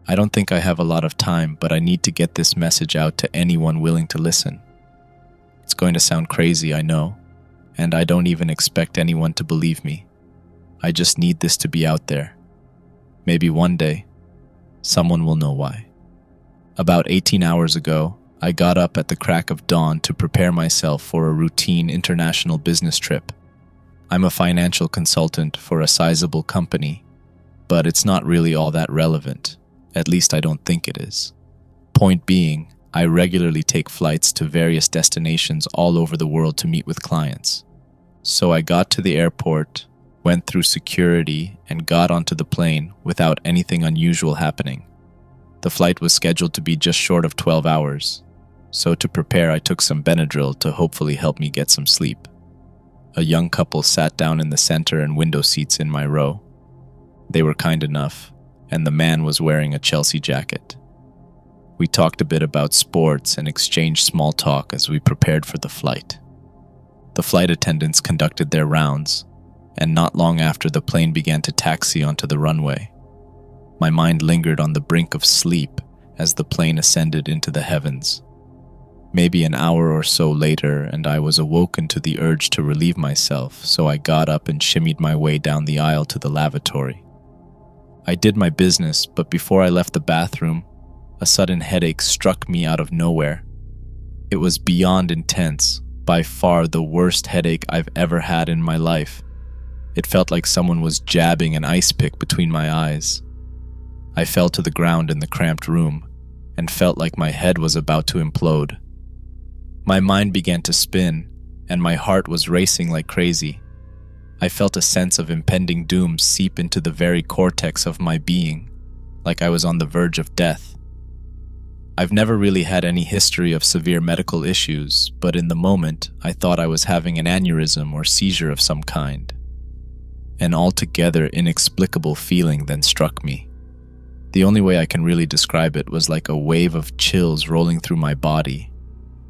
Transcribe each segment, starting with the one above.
I don't think I have a lot of time, but I need to get this message out to anyone willing to listen. It's going to sound crazy, I know, and I don't even expect anyone to believe me. I just need this to be out there. Maybe one day, someone will know why. About 18 hours ago, I got up at the crack of dawn to prepare myself for a routine international business trip. I'm a financial consultant for a sizable company, but it's not really all that relevant. At least I don't think it is. Point being, I regularly take flights to various destinations all over the world to meet with clients. So I got to the airport, went through security, and got onto the plane without anything unusual happening. The flight was scheduled to be just short of 12 hours, so to prepare I took some Benadryl to hopefully help me get some sleep. A young couple sat down in the center and window seats in my row. They were kind enough, and the man was wearing a Chelsea jacket. We talked a bit about sports and exchanged small talk as we prepared for the flight. The flight attendants conducted their rounds, and not long after the plane began to taxi onto the runway. My mind lingered on the brink of sleep as the plane ascended into the heavens. Maybe an hour or so later, and I was awoken to the urge to relieve myself, so I got up and shimmied my way down the aisle to the lavatory. I did my business, but before I left the bathroom, a sudden headache struck me out of nowhere. It was beyond intense, by far the worst headache I've ever had in my life. It felt like someone was jabbing an ice pick between my eyes. I fell to the ground in the cramped room and felt like my head was about to implode. My mind began to spin, and my heart was racing like crazy. I felt a sense of impending doom seep into the very cortex of my being, like I was on the verge of death. I've never really had any history of severe medical issues, but in the moment, I thought I was having an aneurysm or seizure of some kind. An altogether inexplicable feeling then struck me. The only way I can really describe it was like a wave of chills rolling through my body.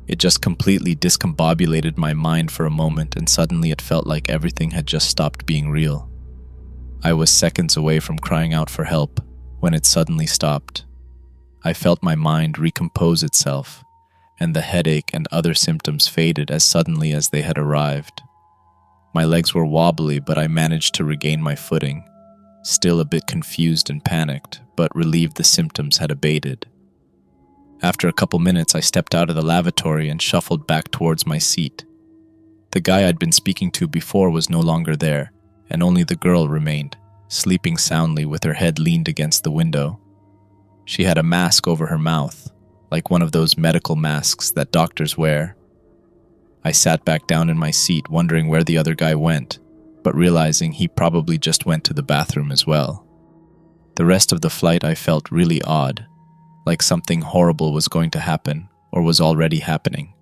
It just completely discombobulated my mind for a moment, and suddenly it felt like everything had just stopped being real. I was seconds away from crying out for help when it suddenly stopped. I felt my mind recompose itself, and the headache and other symptoms faded as suddenly as they had arrived. My legs were wobbly, but I managed to regain my footing, still a bit confused and panicked, but relieved the symptoms had abated. After a couple minutes, I stepped out of the lavatory and shuffled back towards my seat. The guy I'd been speaking to before was no longer there, and only the girl remained, sleeping soundly with her head leaned against the window. She had a mask over her mouth, like one of those medical masks that doctors wear. I sat back down in my seat, wondering where the other guy went, but realizing he probably just went to the bathroom as well. The rest of the flight I felt really odd, like something horrible was going to happen, or was already happening.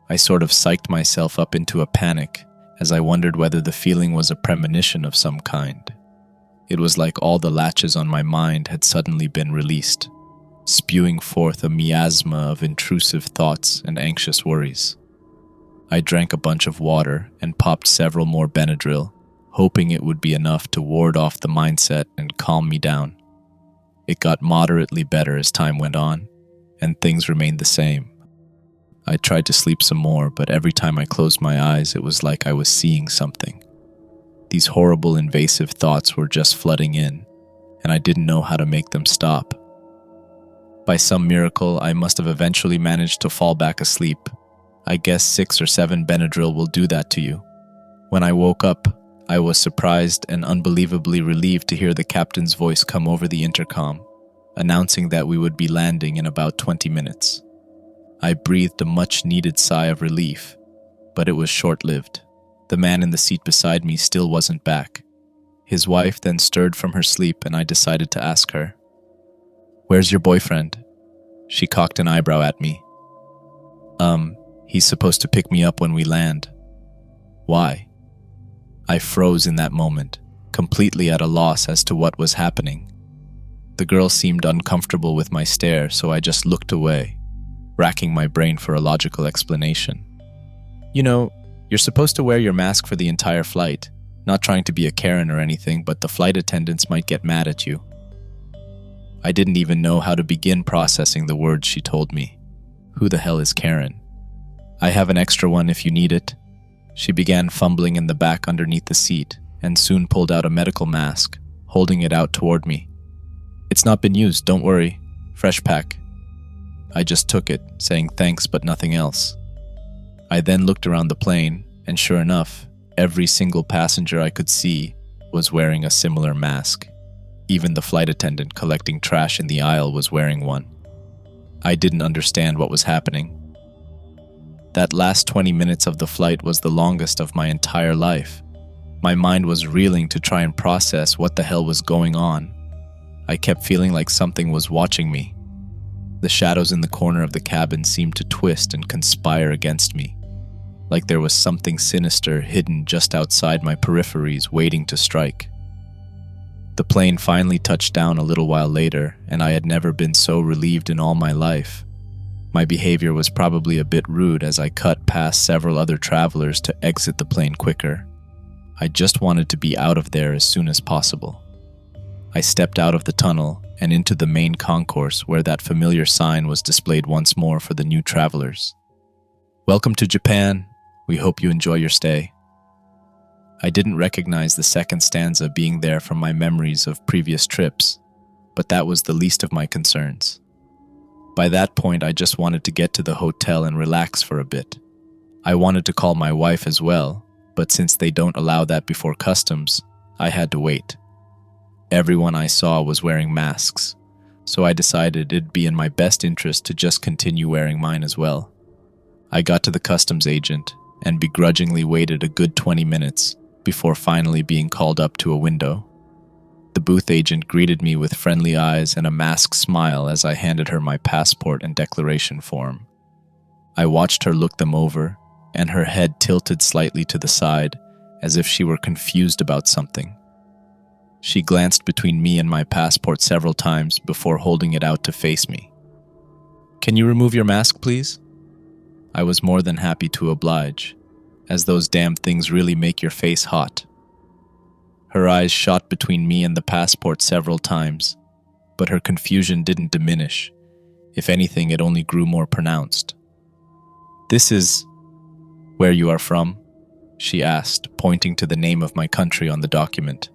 I sort of psyched myself up into a panic, as I wondered whether the feeling was a premonition of some kind. It was like all the latches on my mind had suddenly been released, spewing forth a miasma of intrusive thoughts and anxious worries. I drank a bunch of water and popped several more Benadryl, hoping it would be enough to ward off the mindset and calm me down. It got moderately better as time went on, and things remained the same. I tried to sleep some more, but every time I closed my eyes, it was like I was seeing something. These horrible, invasive thoughts were just flooding in, and I didn't know how to make them stop. By some miracle, I must have eventually managed to fall back asleep. I guess 6 or 7 Benadryl will do that to you. When I woke up, I was surprised and unbelievably relieved to hear the captain's voice come over the intercom, announcing that we would be landing in about 20 minutes. I breathed a much-needed sigh of relief, but it was short-lived. The man in the seat beside me still wasn't back. His wife then stirred from her sleep, and I decided to ask her, "Where's your boyfriend?" She cocked an eyebrow at me. He's supposed to pick me up when we land." "Why?" I froze in that moment, completely at a loss as to what was happening. The girl seemed uncomfortable with my stare, so I just looked away, racking my brain for a logical explanation. "You know, you're supposed to wear your mask for the entire flight. Not trying to be a Karen or anything, but the flight attendants might get mad at you." I didn't even know how to begin processing the words she told me. Who the hell is Karen? I have an extra one if you need it. She began fumbling in the back underneath the seat and soon pulled out a medical mask, holding it out toward me. It's not been used, don't worry. Fresh pack. I just took it, saying thanks but nothing else. I then looked around the plane, and sure enough, every single passenger I could see was wearing a similar mask. Even the flight attendant collecting trash in the aisle was wearing one. I didn't understand what was happening. That last 20 minutes of the flight was the longest of my entire life. My mind was reeling to try and process what the hell was going on. I kept feeling like something was watching me. The shadows in the corner of the cabin seemed to twist and conspire against me, like there was something sinister hidden just outside my peripheries waiting to strike. The plane finally touched down a little while later, and I had never been so relieved in all my life. My behavior was probably a bit rude as I cut past several other travelers to exit the plane quicker. I just wanted to be out of there as soon as possible. I stepped out of the tunnel and into the main concourse where that familiar sign was displayed once more for the new travelers. Welcome to Japan. We hope you enjoy your stay. I didn't recognize the second stanza being there from my memories of previous trips, but that was the least of my concerns. By that point, I just wanted to get to the hotel and relax for a bit. I wanted to call my wife as well, but since they don't allow that before customs, I had to wait. Everyone I saw was wearing masks, so I decided it'd be in my best interest to just continue wearing mine as well. I got to the customs agent and begrudgingly waited a good 20 minutes before finally being called up to a window. The booth agent greeted me with friendly eyes and a masked smile as I handed her my passport and declaration form. I watched her look them over, and her head tilted slightly to the side as if she were confused about something. She glanced between me and my passport several times before holding it out to face me. "Can you remove your mask, please?" I was more than happy to oblige, as those damn things really make your face hot. Her eyes shot between me and the passport several times, but her confusion didn't diminish. If anything, it only grew more pronounced. "This is where you are from?" she asked, pointing to the name of my country on the document.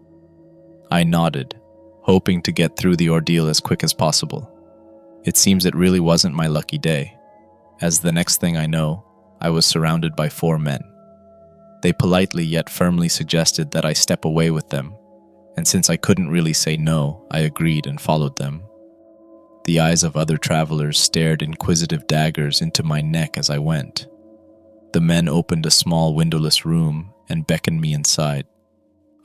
I nodded, hoping to get through the ordeal as quick as possible. It seems it really wasn't my lucky day, as the next thing I know, I was surrounded by 4 men. They politely yet firmly suggested that I step away with them, and since I couldn't really say no, I agreed and followed them. The eyes of other travelers stared inquisitive daggers into my neck as I went. The men opened a small windowless room and beckoned me inside.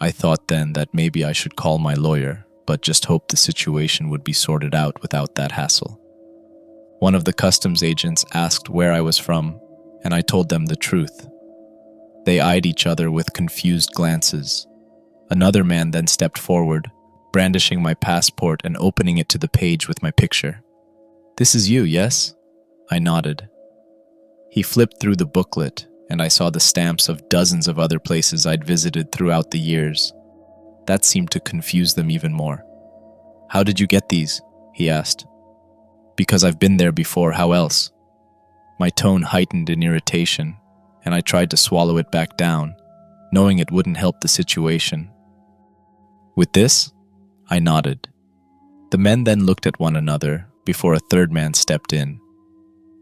I thought then that maybe I should call my lawyer, but just hoped the situation would be sorted out without that hassle. One of the customs agents asked where I was from, and I told them the truth. They eyed each other with confused glances. Another man then stepped forward, brandishing my passport and opening it to the page with my picture. "This is you, yes?" I nodded. He flipped through the booklet, and I saw the stamps of dozens of other places I'd visited throughout the years. That seemed to confuse them even more. "How did you get these?" he asked. "Because I've been there before, how else?" My tone heightened in irritation, and I tried to swallow it back down, knowing it wouldn't help the situation. "With this?" I nodded. The men then looked at one another before a third man stepped in.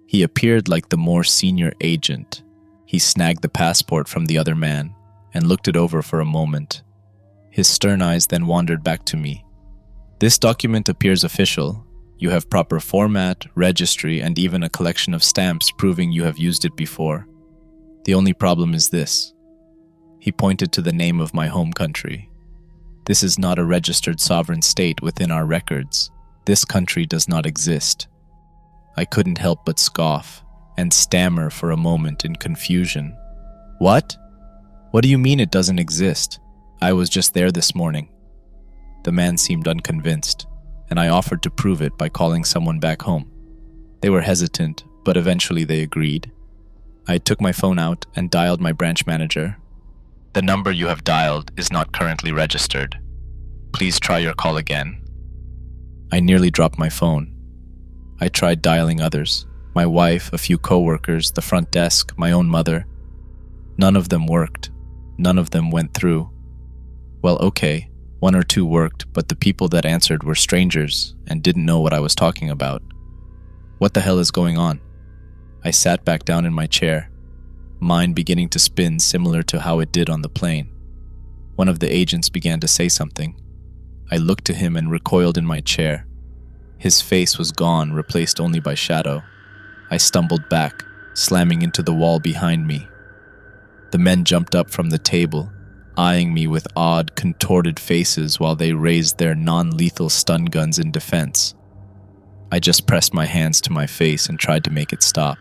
He appeared like the more senior agent. He snagged the passport from the other man and looked it over for a moment. His stern eyes then wandered back to me. "This document appears official. You have proper format, registry, and even a collection of stamps proving you have used it before. The only problem is this." He pointed to the name of my home country. "This is not a registered sovereign state within our records. This country does not exist." I couldn't help but scoff and stammer for a moment in confusion. "What? What do you mean it doesn't exist? I was just there this morning." The man seemed unconvinced, and I offered to prove it by calling someone back home. They were hesitant, but eventually they agreed. I took my phone out and dialed my branch manager. "The number you have dialed is not currently registered. Please try your call again." I nearly dropped my phone. I tried dialing others. My wife, a few coworkers, the front desk, my own mother. None of them worked. None of them went through. Well, okay, 1 or 2 worked, but the people that answered were strangers and didn't know what I was talking about. What the hell is going on? I sat back down in my chair, mind beginning to spin similar to how it did on the plane. One of the agents began to say something. I looked to him and recoiled in my chair. His face was gone, replaced only by shadow. I stumbled back, slamming into the wall behind me. The men jumped up from the table, eyeing me with odd, contorted faces while they raised their non-lethal stun guns in defense. I just pressed my hands to my face and tried to make it stop.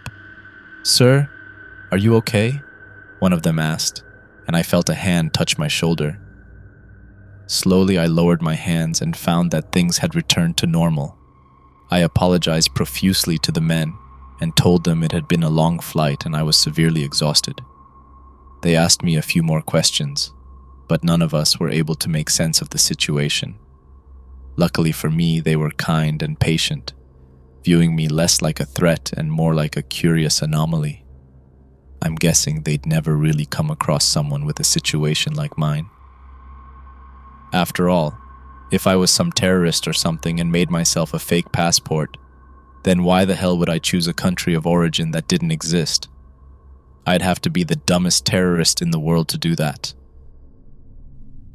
"Sir, are you okay?" one of them asked, and I felt a hand touch my shoulder. Slowly I lowered my hands and found that things had returned to normal. I apologized profusely to the men and told them it had been a long flight and I was severely exhausted. They asked me a few more questions, but none of us were able to make sense of the situation. Luckily for me, they were kind and patient, viewing me less like a threat and more like a curious anomaly. I'm guessing they'd never really come across someone with a situation like mine. After all, if I was some terrorist or something and made myself a fake passport, then why the hell would I choose a country of origin that didn't exist? I'd have to be the dumbest terrorist in the world to do that.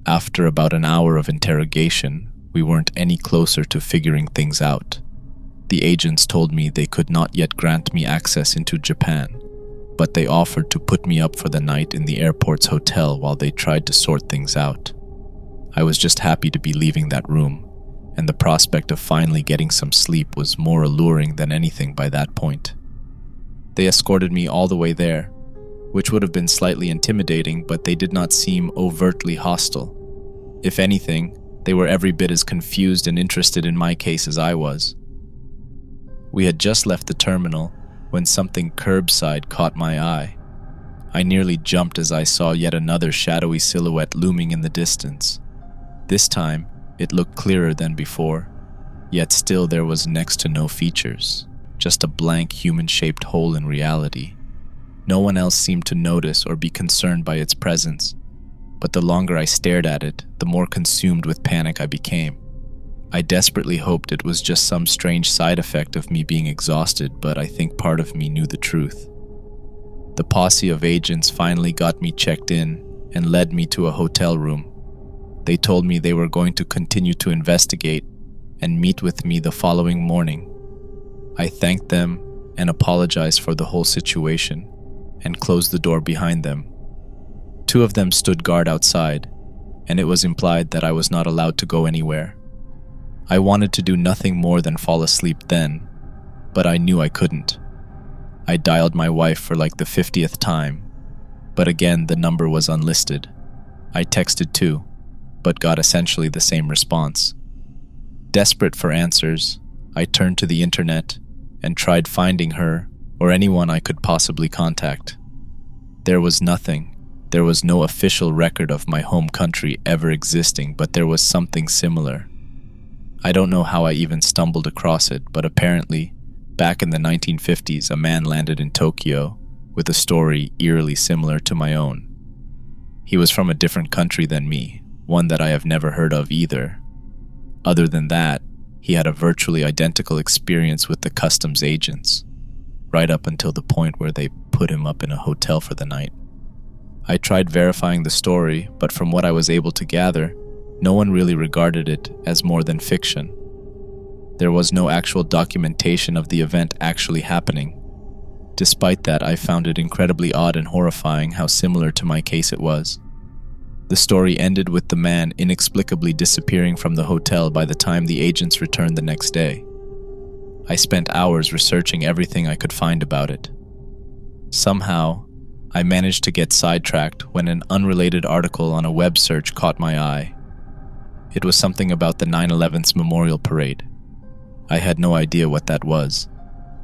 After about an hour of interrogation, we weren't any closer to figuring things out. The agents told me they could not yet grant me access into Japan, but they offered to put me up for the night in the airport's hotel while they tried to sort things out. I was just happy to be leaving that room, and the prospect of finally getting some sleep was more alluring than anything by that point. They escorted me all the way there, which would have been slightly intimidating, but they did not seem overtly hostile. If anything, they were every bit as confused and interested in my case as I was. We had just left the terminal when something curbside caught my eye. I nearly jumped as I saw yet another shadowy silhouette looming in the distance. This time, it looked clearer than before, yet still there was next to no features, just a blank human-shaped hole in reality. No one else seemed to notice or be concerned by its presence, but the longer I stared at it, the more consumed with panic I became. I desperately hoped it was just some strange side effect of me being exhausted, but I think part of me knew the truth. The posse of agents finally got me checked in and led me to a hotel room. They told me they were going to continue to investigate and meet with me the following morning. I thanked them and apologized for the whole situation and closed the door behind them. 2 of them stood guard outside, and it was implied that I was not allowed to go anywhere. I wanted to do nothing more than fall asleep then, but I knew I couldn't. I dialed my wife for like the 50th time, but again the number was unlisted. I texted too, but got essentially the same response. Desperate for answers, I turned to the internet and tried finding her or anyone I could possibly contact. There was nothing. There was no official record of my home country ever existing, but there was something similar. I don't know how I even stumbled across it, but apparently, back in the 1950s, a man landed in Tokyo with a story eerily similar to my own. He was from a different country than me, one that I have never heard of either. Other than that, he had a virtually identical experience with the customs agents, right up until the point where they put him up in a hotel for the night. I tried verifying the story, but from what I was able to gather, no one really regarded it as more than fiction. There was no actual documentation of the event actually happening. Despite that, I found it incredibly odd and horrifying how similar to my case it was. The story ended with the man inexplicably disappearing from the hotel by the time the agents returned the next day. I spent hours researching everything I could find about it. Somehow, I managed to get sidetracked when an unrelated article on a web search caught my eye. It was something about the 9/11's memorial parade. I had no idea what that was,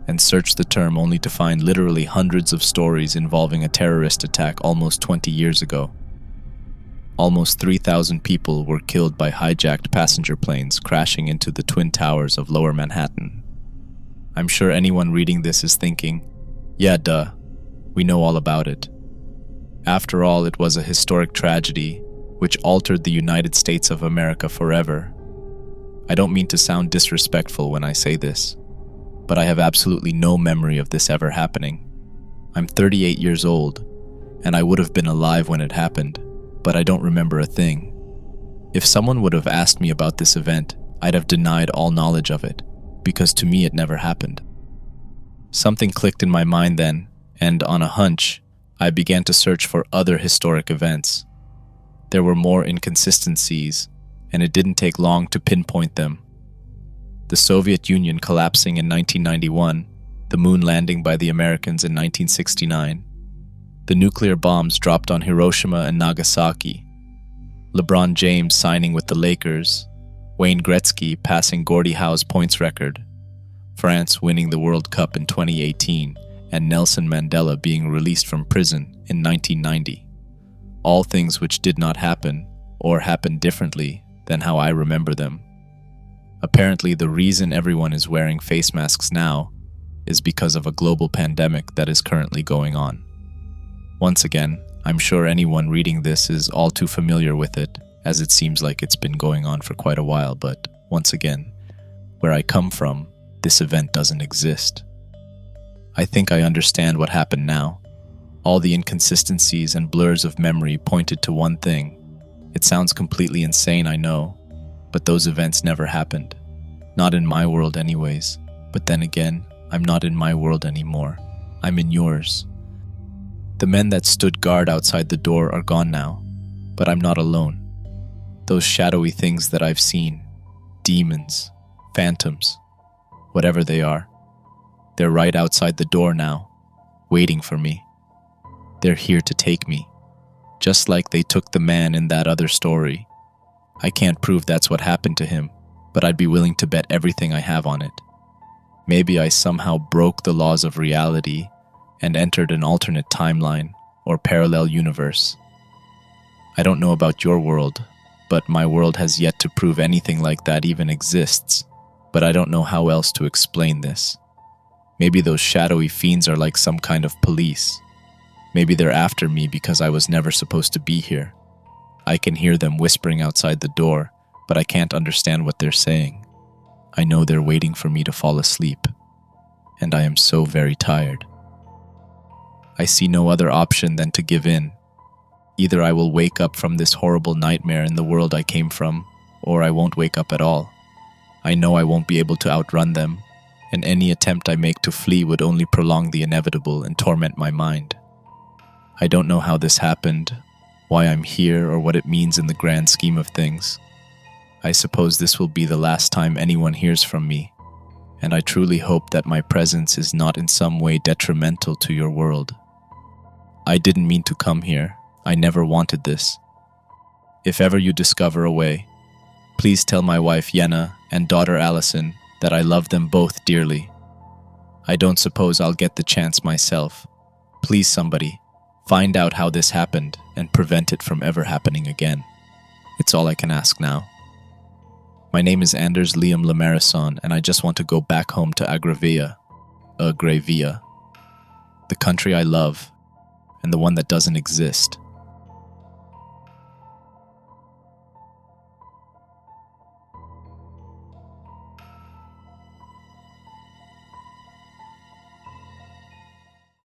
and searched the term only to find literally hundreds of stories involving a terrorist attack almost 20 years ago. Almost 3,000 people were killed by hijacked passenger planes crashing into the Twin Towers of Lower Manhattan. I'm sure anyone reading this is thinking, yeah, duh, we know all about it. After all, it was a historic tragedy which altered the United States of America forever. I don't mean to sound disrespectful when I say this, but I have absolutely no memory of this ever happening. I'm 38 years old, and I would have been alive when it happened, but I don't remember a thing. If someone would have asked me about this event, I'd have denied all knowledge of it, because to me it never happened. Something clicked in my mind then, and on a hunch, I began to search for other historic events. There were more inconsistencies, and it didn't take long to pinpoint them. The Soviet Union collapsing in 1991, the moon landing by the Americans in 1969, the nuclear bombs dropped on Hiroshima and Nagasaki, LeBron James signing with the Lakers, Wayne Gretzky passing Gordie Howe's points record, France winning the World Cup in 2018, and Nelson Mandela being released from prison in 1990. All things which did not happen, or happened differently than how I remember them. Apparently, the reason everyone is wearing face masks now is because of a global pandemic that is currently going on. Once again, I'm sure anyone reading this is all too familiar with it, as it seems like it's been going on for quite a while, but once again, where I come from, this event doesn't exist. I think I understand what happened now. All the inconsistencies and blurs of memory pointed to one thing. It sounds completely insane, I know, but those events never happened. Not in my world anyways. But then again, I'm not in my world anymore. I'm in yours. The men that stood guard outside the door are gone now, but I'm not alone. Those shadowy things that I've seen, demons, phantoms, whatever they are, they're right outside the door now, waiting for me. They're here to take me, just like they took the man in that other story. I can't prove that's what happened to him, but I'd be willing to bet everything I have on it. Maybe I somehow broke the laws of reality and entered an alternate timeline or parallel universe. I don't know about your world, but my world has yet to prove anything like that even exists, but I don't know how else to explain this. Maybe those shadowy fiends are like some kind of police. Maybe they're after me because I was never supposed to be here. I can hear them whispering outside the door, but I can't understand what they're saying. I know they're waiting for me to fall asleep, and I am so very tired. I see no other option than to give in. Either I will wake up from this horrible nightmare in the world I came from, or I won't wake up at all. I know I won't be able to outrun them, and any attempt I make to flee would only prolong the inevitable and torment my mind. I don't know how this happened, why I'm here, or what it means in the grand scheme of things. I suppose this will be the last time anyone hears from me, and I truly hope that my presence is not in some way detrimental to your world. I didn't mean to come here. I never wanted this. If ever you discover a way, please tell my wife Yenna and daughter Allison that I love them both dearly. I don't suppose I'll get the chance myself. Please somebody, find out how this happened and prevent it from ever happening again. It's all I can ask now. My name is Anders Liam Lamarison, and I just want to go back home to Agravia, the country I love, and the one that doesn't exist.